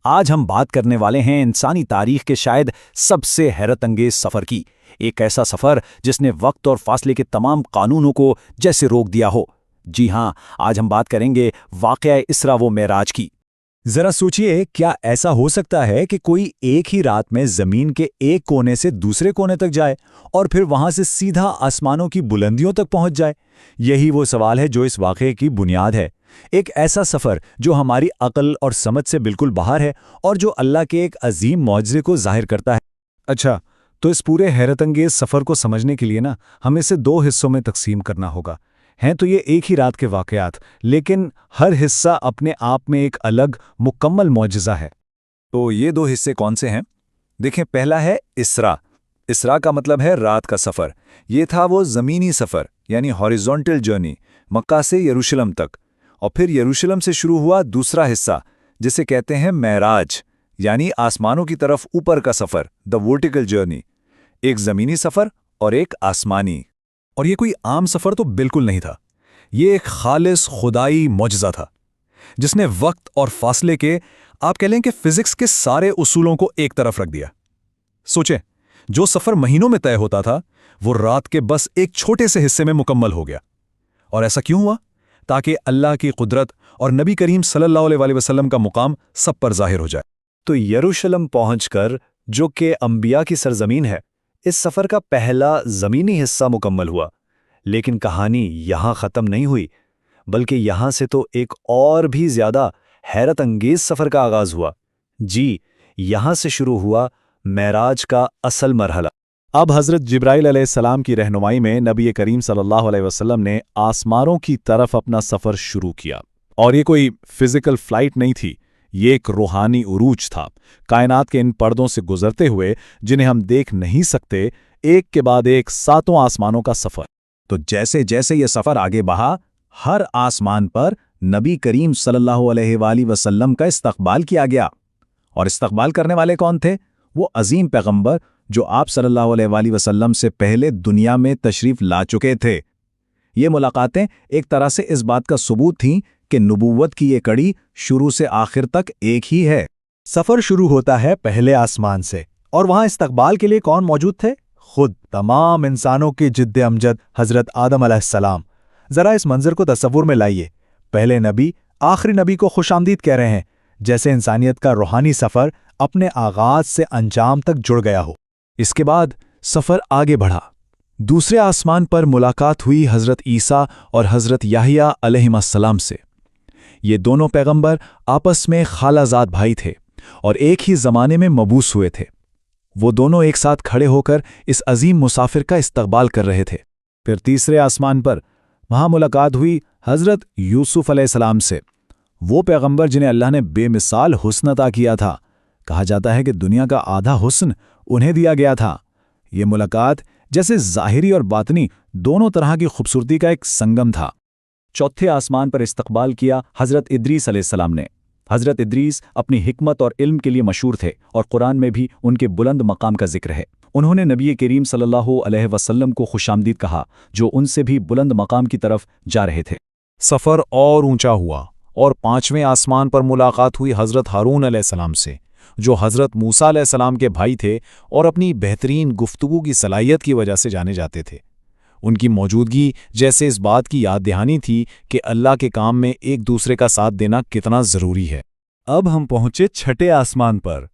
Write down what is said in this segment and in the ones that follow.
آج ہم بات کرنے والے ہیں انسانی تاریخ کے شاید سب سے حیرت انگیز سفر کی، ایک ایسا سفر جس نے وقت اور فاصلے کے تمام قانونوں کو جیسے روک دیا ہو۔ جی ہاں، آج ہم بات کریں گے واقعہ اسرا و معراج کی۔ ذرا سوچئے، کیا ایسا ہو سکتا ہے کہ کوئی ایک ہی رات میں زمین کے ایک کونے سے دوسرے کونے تک جائے اور پھر وہاں سے سیدھا آسمانوں کی بلندیوں تک پہنچ جائے؟ یہی وہ سوال ہے جو اس واقعے کی بنیاد ہے، ایک ایسا سفر جو ہماری عقل اور سمجھ سے بالکل باہر ہے اور جو اللہ کے ایک عظیم معجزے کو ظاہر کرتا ہے۔ اچھا، تو اس پورے حیرت انگیز سفر کو سمجھنے کے لیے ہم اسے دو حصوں میں تقسیم کرنا ہوگا۔ ہیں تو یہ ایک ہی رات کے واقعات، لیکن ہر حصہ اپنے آپ میں ایک الگ مکمل معجزہ ہے۔ تو یہ دو حصے کون سے ہیں؟ دیکھیں، پہلا ہے اسرا۔ اسرا کا مطلب ہے رات کا سفر۔ یہ تھا وہ زمینی سفر، یعنی ہاریزونٹل جرنی، مکہ سے یروشلم تک۔ اور پھر یروشلم سے شروع ہوا دوسرا حصہ، جسے کہتے ہیں معراج، یعنی آسمانوں کی طرف اوپر کا سفر، دا ورٹیکل جرنی۔ ایک زمینی سفر اور ایک آسمانی۔ اور یہ کوئی عام سفر تو بالکل نہیں تھا، یہ ایک خالص خدائی معجزہ تھا، جس نے وقت اور فاصلے کے، آپ کہہ لیں کہ فزکس کے سارے اصولوں کو ایک طرف رکھ دیا۔ سوچیں، جو سفر مہینوں میں طے ہوتا تھا، وہ رات کے بس ایک چھوٹے سے حصے میں مکمل ہو گیا۔ اور ایسا کیوں ہوا؟ تاکہ اللہ کی قدرت اور نبی کریم صلی اللہ علیہ وسلم کا مقام سب پر ظاہر ہو جائے۔ تو یروشلم پہنچ کر، جو کہ انبیاء کی سرزمین ہے، اس سفر کا پہلا زمینی حصہ مکمل ہوا۔ لیکن کہانی یہاں ختم نہیں ہوئی، بلکہ یہاں سے تو ایک اور بھی زیادہ حیرت انگیز سفر کا آغاز ہوا۔ جی، یہاں سے شروع ہوا معراج کا اصل مرحلہ۔ اب حضرت جبرائیل علیہ السلام کی رہنمائی میں نبی کریم صلی اللہ علیہ وسلم نے آسمانوں کی طرف اپنا سفر شروع کیا، اور یہ کوئی فزیکل فلائٹ نہیں تھی، یہ ایک روحانی عروج تھا، کائنات کے ان پردوں سے گزرتے ہوئے جنہیں ہم دیکھ نہیں سکتے، ایک کے بعد ایک ساتوں آسمانوں کا سفر۔ تو جیسے جیسے یہ سفر آگے بڑھا، ہر آسمان پر نبی کریم صلی اللہ علیہ وآلہ وسلم کا استقبال کیا گیا۔ اور استقبال کرنے والے کون تھے؟ وہ عظیم پیغمبر جو آپ صلی اللہ علیہ وآلہ وسلم سے پہلے دنیا میں تشریف لا چکے تھے۔ یہ ملاقاتیں ایک طرح سے اس بات کا ثبوت تھیں کہ نبوت کی یہ کڑی شروع سے آخر تک ایک ہی ہے۔ سفر شروع ہوتا ہے پہلے آسمان سے، اور وہاں استقبال کے لیے کون موجود تھے؟ خود تمام انسانوں کے جد امجد حضرت آدم علیہ السلام۔ ذرا اس منظر کو تصور میں لائیے، پہلے نبی آخری نبی کو خوش آمدید کہہ رہے ہیں، جیسے انسانیت کا روحانی سفر اپنے آغاز سے انجام تک جڑ گیا ہو۔ اس کے بعد سفر آگے بڑھا، دوسرے آسمان پر ملاقات ہوئی حضرت عیسیٰ اور حضرت یحییٰ علیہ السلام سے۔ یہ دونوں پیغمبر آپس میں خالہ زاد بھائی تھے اور ایک ہی زمانے میں مبعوث ہوئے تھے۔ وہ دونوں ایک ساتھ کھڑے ہو کر اس عظیم مسافر کا استقبال کر رہے تھے۔ پھر تیسرے آسمان پر وہاں ملاقات ہوئی حضرت یوسف علیہ السلام سے، وہ پیغمبر جنہیں اللہ نے بے مثال حسن عطا کیا تھا۔ کہا جاتا ہے کہ دنیا کا آدھا حسن انہیں دیا گیا تھا۔ یہ ملاقات جیسے ظاہری اور باطنی دونوں طرح کی خوبصورتی کا ایک سنگم تھا۔ چوتھے آسمان پر استقبال کیا حضرت ادریس علیہ السلام نے۔ حضرت ادریس اپنی حکمت اور علم کے لیے مشہور تھے، اور قرآن میں بھی ان کے بلند مقام کا ذکر ہے۔ انہوں نے نبی کریم صلی اللہ علیہ وسلم کو خوش آمدید کہا، جو ان سے بھی بلند مقام کی طرف جا رہے تھے۔ سفر اور اونچا ہوا، اور پانچویں آسمان پر ملاقات ہوئی حضرت ہارون علیہ السلام سے، جو حضرت موسیٰ علیہ السلام کے بھائی تھے اور اپنی بہترین گفتگو کی صلاحیت کی وجہ سے جانے جاتے تھے۔ ان کی موجودگی جیسے اس بات کی یاد دہانی تھی کہ اللہ کے کام میں ایک دوسرے کا ساتھ دینا کتنا ضروری ہے۔ اب ہم پہنچے چھٹے آسمان پر،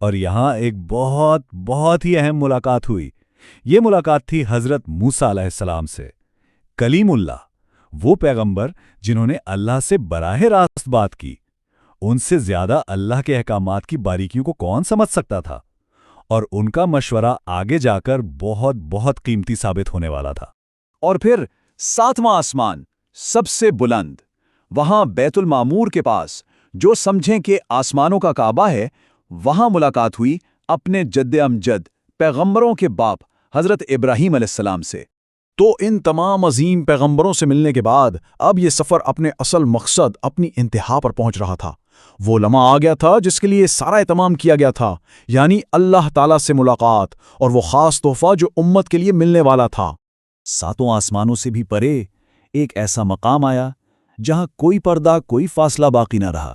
اور یہاں ایک بہت ہی اہم ملاقات ہوئی۔ یہ ملاقات تھی حضرت موسیٰ علیہ السلام سے، کلیم اللہ، وہ پیغمبر جنہوں نے اللہ سے براہ راست بات کی۔ ان سے زیادہ اللہ کے احکامات کی باریکیوں کو کون سمجھ سکتا تھا؟ اور ان کا مشورہ آگے جا کر بہت قیمتی ثابت ہونے والا تھا۔ اور پھر ساتواں آسمان، سب سے بلند، وہاں بیت المعمور کے پاس، جو سمجھیں کہ آسمانوں کا کعبہ ہے، وہاں ملاقات ہوئی اپنے جد امجد پیغمبروں کے باپ حضرت ابراہیم علیہ السلام سے۔ تو ان تمام عظیم پیغمبروں سے ملنے کے بعد اب یہ سفر اپنے اصل مقصد، اپنی انتہا پر پہنچ رہا تھا۔ وہ لمحہ آ گیا تھا جس کے لیے سارا اہتمام کیا گیا تھا، یعنی اللہ تعالیٰ سے ملاقات، اور وہ خاص تحفہ جو امت کے لیے ملنے والا تھا۔ ساتوں آسمانوں سے بھی پرے ایک ایسا مقام آیا جہاں کوئی پردہ، کوئی فاصلہ باقی نہ رہا،